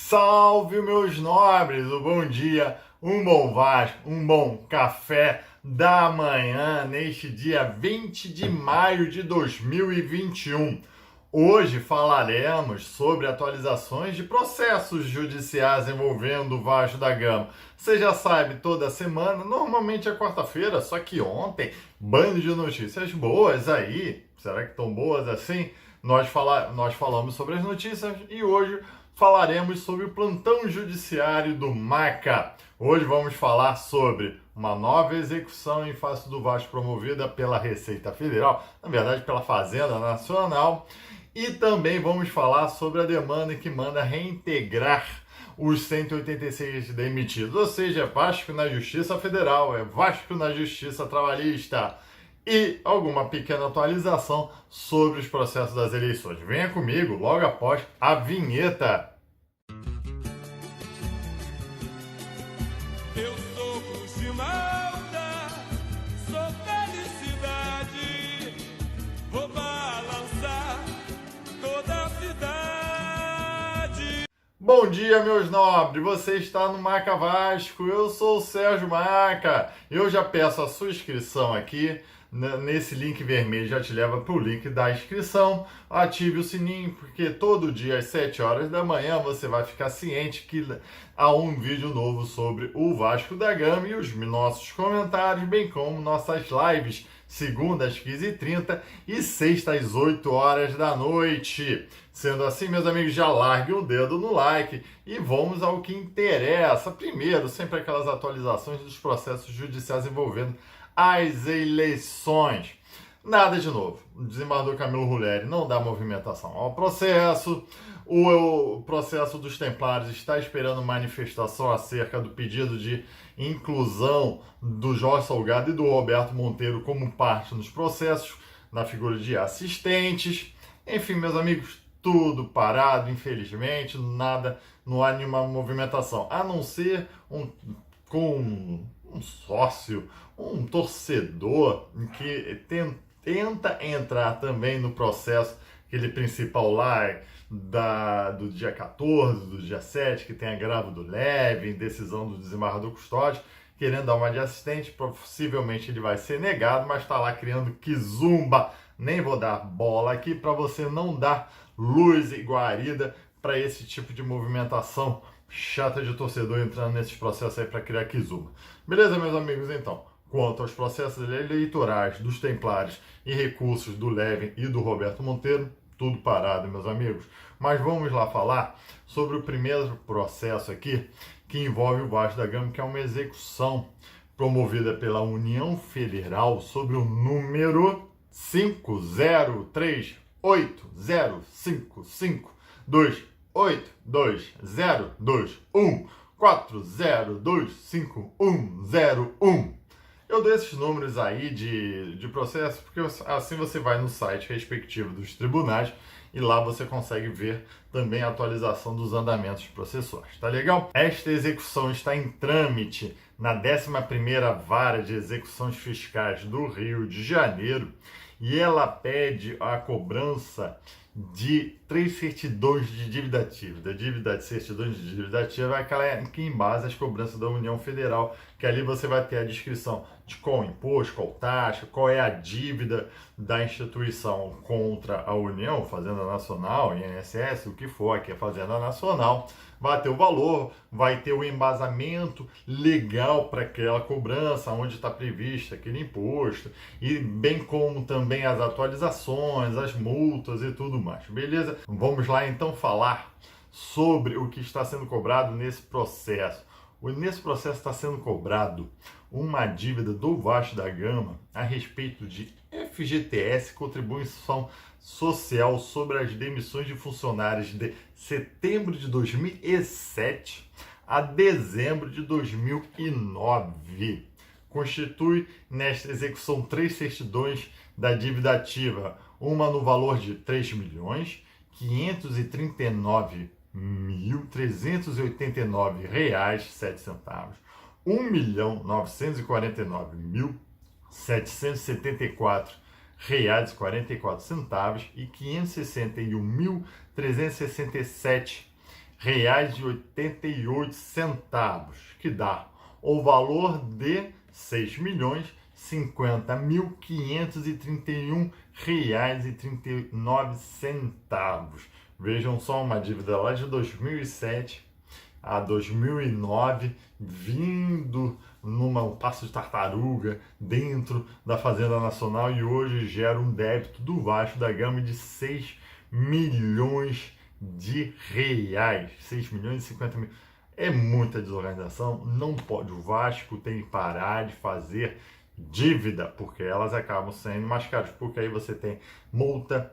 Salve, meus nobres! Um bom dia, um bom Vasco, um bom café da manhã neste dia 20 de maio de 2021. Hoje falaremos sobre atualizações de processos judiciais envolvendo o Vasco da Gama. Você já sabe, toda semana, normalmente é quarta-feira, só que ontem, bando de notícias boas aí. Será que tão boas assim? Nós falamos sobre as notícias e hoje falaremos sobre o plantão judiciário do MACA. Hoje vamos falar sobre uma nova execução em face do Vasco promovida pela Receita Federal, na verdade pela Fazenda Nacional, e também vamos falar sobre a demanda que manda reintegrar os 186 demitidos, ou seja, é Vasco na Justiça Federal, é Vasco na Justiça Trabalhista. E alguma pequena atualização sobre os processos das eleições. Venha comigo logo após a vinheta. Eu sou Cruz de Malta, sou felicidade, vou balançar toda a cidade. Bom dia, meus nobres, você está no Maca Vasco, eu sou o Sérgio Maca. Eu já peço a sua inscrição aqui. Nesse link vermelho já te leva para o link da inscrição. Ative o sininho, porque todo dia às 7 horas da manhã você vai ficar ciente que há um vídeo novo sobre o Vasco da Gama e os nossos comentários, bem como nossas lives, segunda às 15h30 e sexta às 8 horas da noite. Sendo assim, meus amigos, já largue o dedo no like e vamos ao que interessa. Primeiro, sempre aquelas atualizações dos processos judiciais envolvendo as eleições. Nada de novo. O desembargador Camilo Ruleri não dá movimentação ao processo. O processo dos Templários está esperando manifestação acerca do pedido de inclusão do Jorge Salgado e do Roberto Monteiro como parte nos processos, na figura de assistentes. Enfim, meus amigos, tudo parado, infelizmente, nada, não há nenhuma movimentação, a não ser com um sócio, um torcedor que tenta entrar também no processo, aquele principal lá do dia 14, do dia 7, que tem agravo do leve, decisão do desembargador Custódio, querendo dar uma de assistente, possivelmente ele vai ser negado, mas está lá criando quizumba. Nem vou dar bola aqui para você não dar luz e guarida para esse tipo de movimentação chata de torcedor entrando nesses processos aí para criar quizumba. Beleza, meus amigos? Então, quanto aos processos eleitorais dos Templários e recursos do Levin e do Roberto Monteiro, tudo parado, meus amigos. Mas vamos lá falar sobre o primeiro processo aqui, que envolve o Vasco da Gama, que é uma execução promovida pela União Federal sobre o número 503852528202140255101. Eu dou esses números aí de processo porque assim você vai no site respectivo dos tribunais e lá você consegue ver também a atualização dos andamentos processuais. Tá legal? Esta execução está em trâmite na 11ª Vara de Execuções Fiscais do Rio de Janeiro e ela pede a cobrança de 3 certidões de dívida ativa. Da dívida de certidões de dívida ativa é aquela que embasa as cobranças da União Federal, que ali você vai ter a descrição de qual imposto, qual taxa, qual é a dívida da instituição contra a União, Fazenda Nacional, INSS, o que for, aqui é Fazenda Nacional, vai ter o valor, vai ter o embasamento legal para aquela cobrança, onde está previsto aquele imposto, e bem como também as atualizações, as multas e tudo mais, beleza? Vamos lá então falar sobre o que está sendo cobrado nesse processo. Nesse processo está sendo cobrado uma dívida do Vasco da Gama a respeito de FGTS, contribuição social sobre as demissões de funcionários de setembro de 2007 a dezembro de 2009. Constitui nesta execução 3 certidões da dívida ativa, uma no valor de R$ 3.539.389,07, R$ 1.949.774,44 e R$ 561.367 R$6,88, que dá o valor de R$6.50.531,39. Vejam só, uma dívida lá de 2007 a 2009, vindo num passo de tartaruga dentro da Fazenda Nacional, e hoje gera um débito do Vasco da Gama de R$6 milhões. 6 milhões e 50 mil. É muita desorganização, não pode. O Vasco tem que parar de fazer dívida, porque elas acabam sendo mais caras, porque aí você tem multa,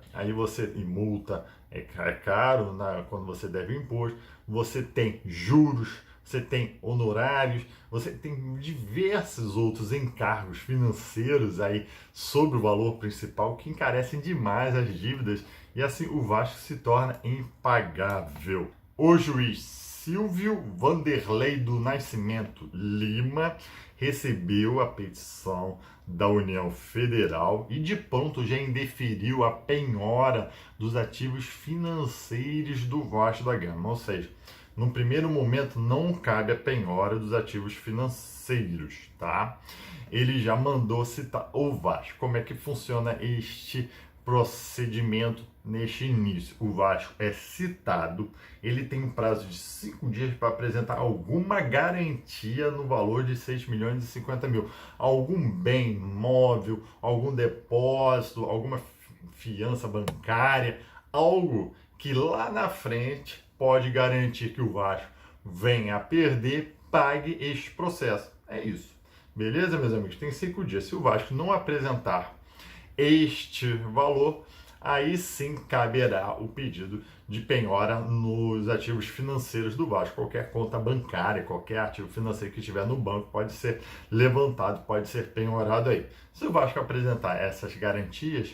e multa é caro quando você deve imposto, você tem juros, você tem honorários, você tem diversos outros encargos financeiros aí sobre o valor principal que encarecem demais as dívidas, e assim o Vasco se torna impagável. O juiz Silvio Vanderlei do Nascimento Lima recebeu a petição da União Federal e de pronto já indeferiu a penhora dos ativos financeiros do Vasco da Gama. Ou seja, num primeiro momento não cabe a penhora dos ativos financeiros, tá? Ele já mandou citar o Vasco. Como é que funciona este procedimento neste início? O Vasco é citado, ele tem um prazo de 5 dias para apresentar alguma garantia no valor de 6 milhões e 50 mil. Algum bem imóvel, algum depósito, alguma fiança bancária, algo que lá na frente pode garantir que o Vasco venha a perder, pague este processo. É isso. Beleza, meus amigos? Tem 5 dias. Se o Vasco não apresentar este valor, aí sim caberá o pedido de penhora nos ativos financeiros do Vasco. Qualquer conta bancária, qualquer ativo financeiro que tiver no banco pode ser levantado, pode ser penhorado aí. Se o Vasco apresentar essas garantias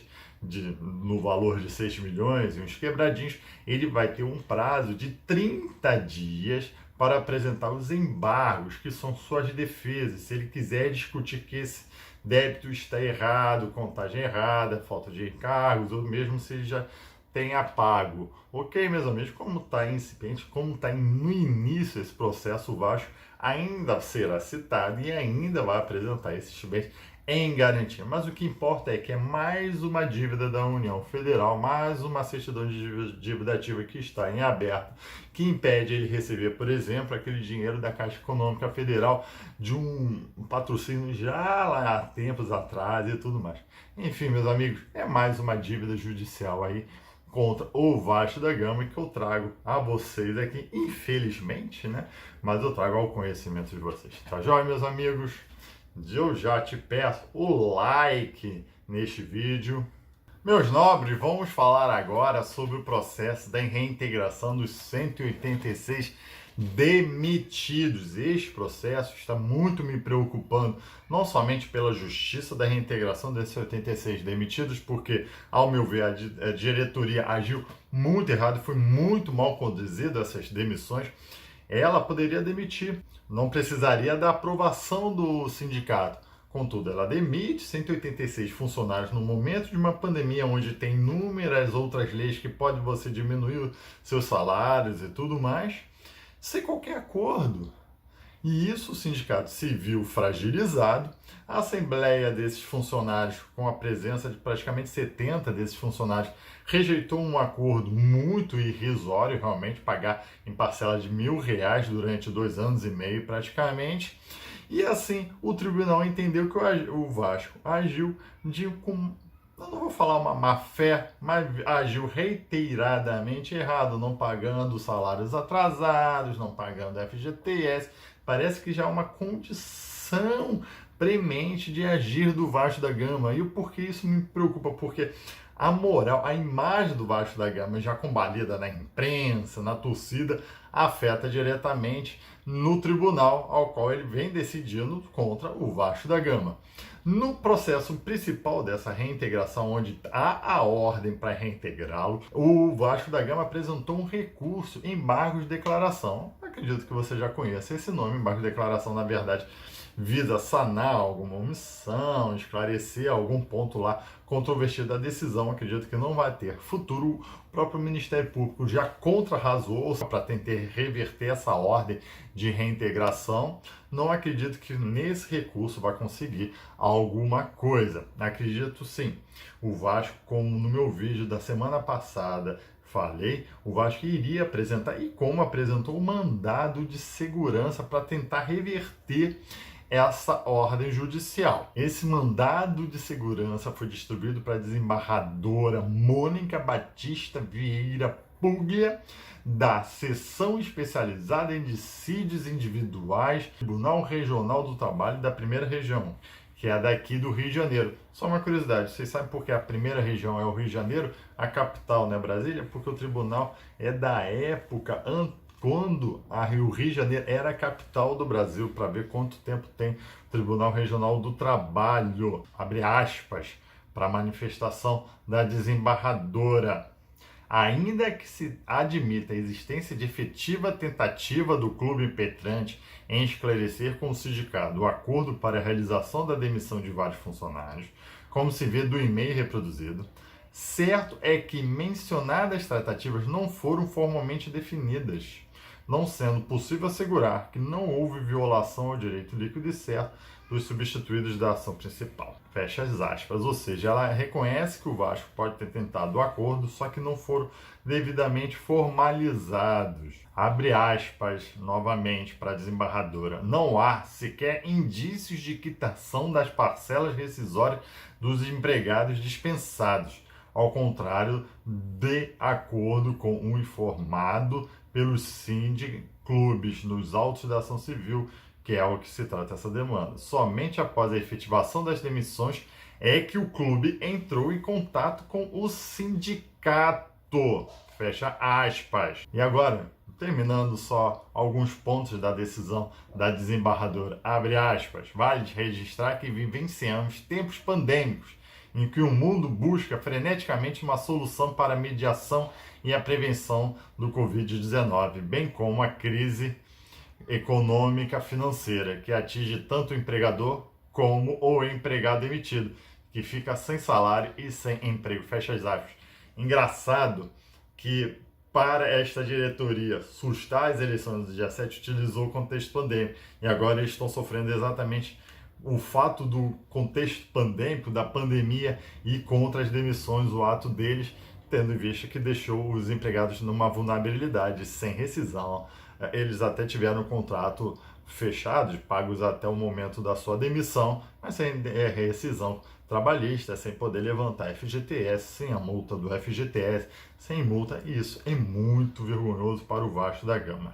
no valor de 6 milhões e uns quebradinhos, ele vai ter um prazo de 30 dias para apresentar os embargos, que são suas defesas. Se ele quiser discutir que esse débito está errado, contagem errada, falta de encargos, ou mesmo se ele já tenha pago. Ok, meus amigos, como está incipiente, como está no início esse processo, o Vasco ainda será citado e ainda vai apresentar esses bens em garantia. Mas o que importa é que é mais uma dívida da União Federal, mais uma certidão de dívida ativa que está em aberto, que impede ele receber, por exemplo, aquele dinheiro da Caixa Econômica Federal de um patrocínio já lá há tempos atrás e tudo mais. Enfim, meus amigos, é mais uma dívida judicial aí contra o Vasco da Gama que eu trago a vocês aqui, infelizmente, né? Mas eu trago ao conhecimento de vocês. Tá joia, meus amigos? Eu já te peço o like neste vídeo. Meus nobres, vamos falar agora sobre o processo da reintegração dos 186 demitidos. Este processo está muito me preocupando, não somente pela justiça da reintegração desses 86 demitidos, porque, ao meu ver, a diretoria agiu muito errado, foi muito mal conduzido essas demissões. Ela poderia demitir, não precisaria da aprovação do sindicato. Contudo, ela demite 186 funcionários no momento de uma pandemia onde tem inúmeras outras leis que podem você diminuir seus salários e tudo mais, sem qualquer acordo. E isso o sindicato se viu fragilizado. A assembleia desses funcionários, com a presença de praticamente 70 desses funcionários, rejeitou um acordo muito irrisório, realmente, pagar em parcela de R$1.000 durante 2 anos e meio praticamente. E assim, o tribunal entendeu que o Vasco agiu eu não vou falar uma má fé, mas agiu reiteradamente errado, não pagando salários atrasados, não pagando FGTS. Parece que já é uma condição premente de agir do Vasco da Gama. E o porquê isso me preocupa? Porque a moral, a imagem do Vasco da Gama, já combalida na imprensa, na torcida, afeta diretamente no tribunal ao qual ele vem decidindo contra o Vasco da Gama. No processo principal dessa reintegração, onde há a ordem para reintegrá-lo, o Vasco da Gama apresentou um recurso, embargo de declaração. Acredito que você já conheça esse nome, embargo de declaração, na verdade, visa sanar alguma omissão, esclarecer algum ponto lá controvertido da decisão. Acredito que não vai ter futuro. O próprio Ministério Público já contra-razou para tentar reverter essa ordem de reintegração. Não acredito que nesse recurso vai conseguir alguma coisa. Acredito sim. O Vasco, como no meu vídeo da semana passada falei, o Vasco iria apresentar, e como apresentou, o mandado de segurança para tentar reverter essa ordem judicial. Esse mandado de segurança foi distribuído para a desembargadora Mônica Batista Vieira Puglia, da Seção Especializada em Dissídios Individuais, Tribunal Regional do Trabalho da Primeira Região, que é daqui do Rio de Janeiro. Só uma curiosidade, vocês sabem por que a primeira região é o Rio de Janeiro, a capital, né, Brasília? Porque o tribunal é da época quando o Rio de Janeiro era a capital do Brasil, para ver quanto tempo tem o Tribunal Regional do Trabalho, abre aspas, para a manifestação da desembargadora. Ainda que se admita a existência de efetiva tentativa do clube impetrante em esclarecer com o sindicato o acordo para a realização da demissão de vários funcionários, como se vê do e-mail reproduzido, certo é que mencionadas tratativas não foram formalmente definidas, não sendo possível assegurar que não houve violação ao direito líquido e certo dos substituídos da ação principal. Fecha as aspas. Ou seja, ela reconhece que o Vasco pode ter tentado o acordo, só que não foram devidamente formalizados. Abre aspas novamente para a desembargadora. Não há sequer indícios de quitação das parcelas rescisórias dos empregados dispensados, ao contrário de acordo com o informado pelos sindiclubes nos autos da ação civil, que é o que se trata essa demanda. Somente após a efetivação das demissões é que o clube entrou em contato com o sindicato. Fecha aspas. E agora, terminando só alguns pontos da decisão da desembargadora, abre aspas, vale registrar que vivenciamos tempos pandêmicos em que o mundo busca freneticamente uma solução para a mediação e a prevenção do Covid-19, bem como a crise econômica financeira, que atinge tanto o empregador como o empregado demitido, que fica sem salário e sem emprego. Fecha as aspas. Engraçado que, para esta diretoria sustar as eleições do dia 7, utilizou o contexto pandêmico. E agora eles estão sofrendo exatamente o fato do contexto pandêmico, da pandemia, e contra as demissões, o ato deles, tendo em vista que deixou os empregados numa vulnerabilidade, sem rescisão. Eles até tiveram um contrato fechado, pagos até o momento da sua demissão, mas sem rescisão trabalhista, sem poder levantar FGTS, sem a multa do FGTS, sem multa. E isso é muito vergonhoso para o Vasco da Gama.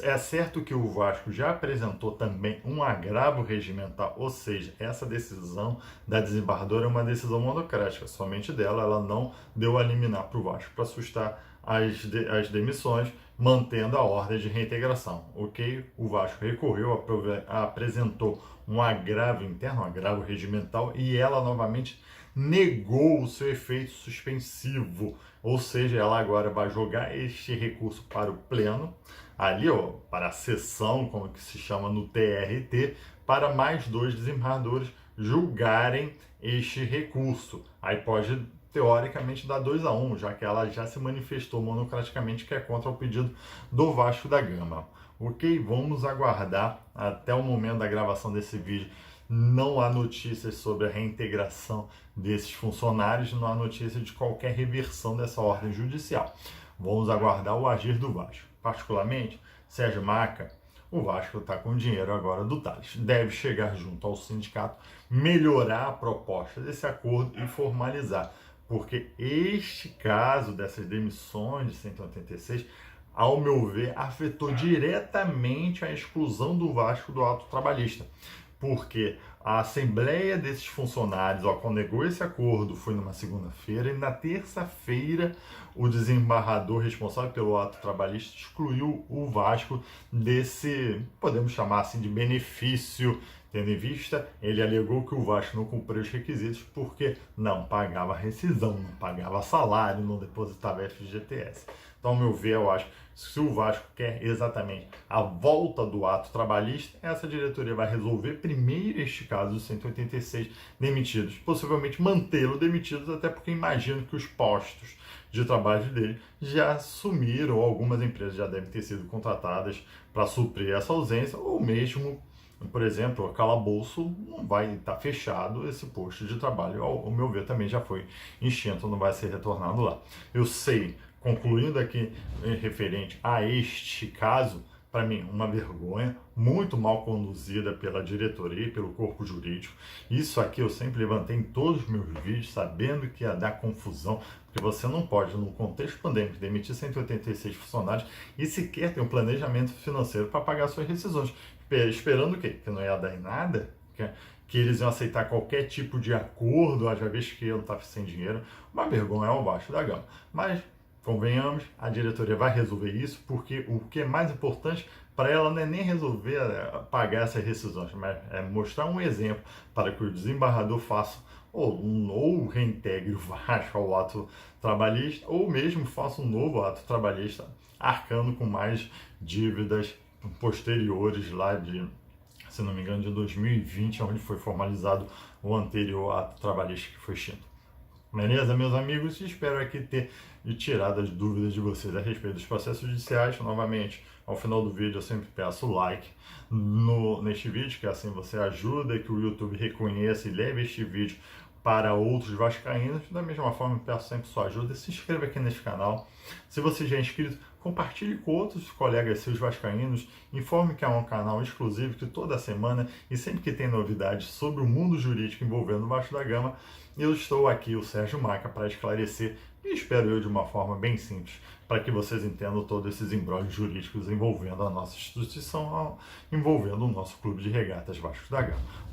É certo que o Vasco já apresentou também um agravo regimental, ou seja, essa decisão da desembargadora é uma decisão monocrática, somente dela, ela não deu a liminar para o Vasco para sustar as demissões, mantendo a ordem de reintegração. Ok, o Vasco recorreu, apresentou um agravo interno, um agravo regimental, e ela novamente negou o seu efeito suspensivo, ou seja, ela agora vai jogar este recurso para o pleno, ali, para a sessão, como que se chama no TRT, para mais 2 desembargadores julgarem este recurso. Aí pode, teoricamente, dar 2-1, já que ela já se manifestou monocraticamente que é contra o pedido do Vasco da Gama. Ok, vamos aguardar até o momento da gravação desse vídeo. Não há notícias sobre a reintegração desses funcionários, não há notícia de qualquer reversão dessa ordem judicial. Vamos aguardar o agir do Vasco. Particularmente, Sérgio Maca, o Vasco está com o dinheiro agora do Tales. Deve chegar junto ao sindicato, melhorar a proposta desse acordo e formalizar. Porque este caso dessas demissões de 186, ao meu ver, afetou diretamente a exclusão do Vasco do ato trabalhista. Porque a assembleia desses funcionários, quando negou esse acordo, foi numa segunda-feira, e na terça-feira o desembargador responsável pelo ato trabalhista excluiu o Vasco desse, podemos chamar assim, de benefício, tendo em vista, ele alegou que o Vasco não cumpriu os requisitos porque não pagava rescisão, não pagava salário, não depositava FGTS. Então, ao meu ver, eu acho que se o Vasco quer exatamente a volta do ato trabalhista, essa diretoria vai resolver primeiro este caso dos 186 demitidos, possivelmente mantê-lo demitidos, até porque imagino que os postos de trabalho dele já sumiram, ou algumas empresas já devem ter sido contratadas para suprir essa ausência, ou mesmo, por exemplo, o calabouço não vai estar fechado, esse posto de trabalho, ao meu ver, também já foi extinto, não vai ser retornado lá. Eu sei, concluindo aqui referente a este caso, para mim, uma vergonha, muito mal conduzida pela diretoria e pelo corpo jurídico. Isso aqui eu sempre levantei em todos os meus vídeos, sabendo que ia dar confusão, porque você não pode, no contexto pandêmico, demitir 186 funcionários e sequer ter um planejamento financeiro para pagar suas rescisões. Esperando o quê? Que não ia dar em nada? Que eles iam aceitar qualquer tipo de acordo, haja vez que eu não estava sem dinheiro. Uma vergonha ao baixo da gama. Mas, convenhamos, a diretoria vai resolver isso, porque o que é mais importante para ela não é nem resolver pagar essas rescisões, mas é mostrar um exemplo para que o desembargador faça ou reintegre o Vasco ao ato trabalhista, ou mesmo faça um novo ato trabalhista, arcando com mais dívidas posteriores lá de, se não me engano, de 2020, onde foi formalizado o anterior ato trabalhista que foi extinto. Beleza, meus amigos? Espero aqui ter tirado as dúvidas de vocês a respeito dos processos judiciais. Novamente, ao final do vídeo eu sempre peço o like neste vídeo, que assim você ajuda que o YouTube reconheça e leve este vídeo para outros vascaínos. Da mesma forma, eu peço sempre sua ajuda. Se inscreva aqui neste canal. Se você já é inscrito, compartilhe com outros colegas seus vascaínos. Informe que é um canal exclusivo que toda semana e sempre que tem novidades sobre o mundo jurídico envolvendo o Vasco da Gama, eu estou aqui, o Sérgio Maca, para esclarecer, e espero eu de uma forma bem simples, para que vocês entendam todos esses embrólios jurídicos envolvendo a nossa instituição, envolvendo o nosso clube de regatas Vasco da Gama.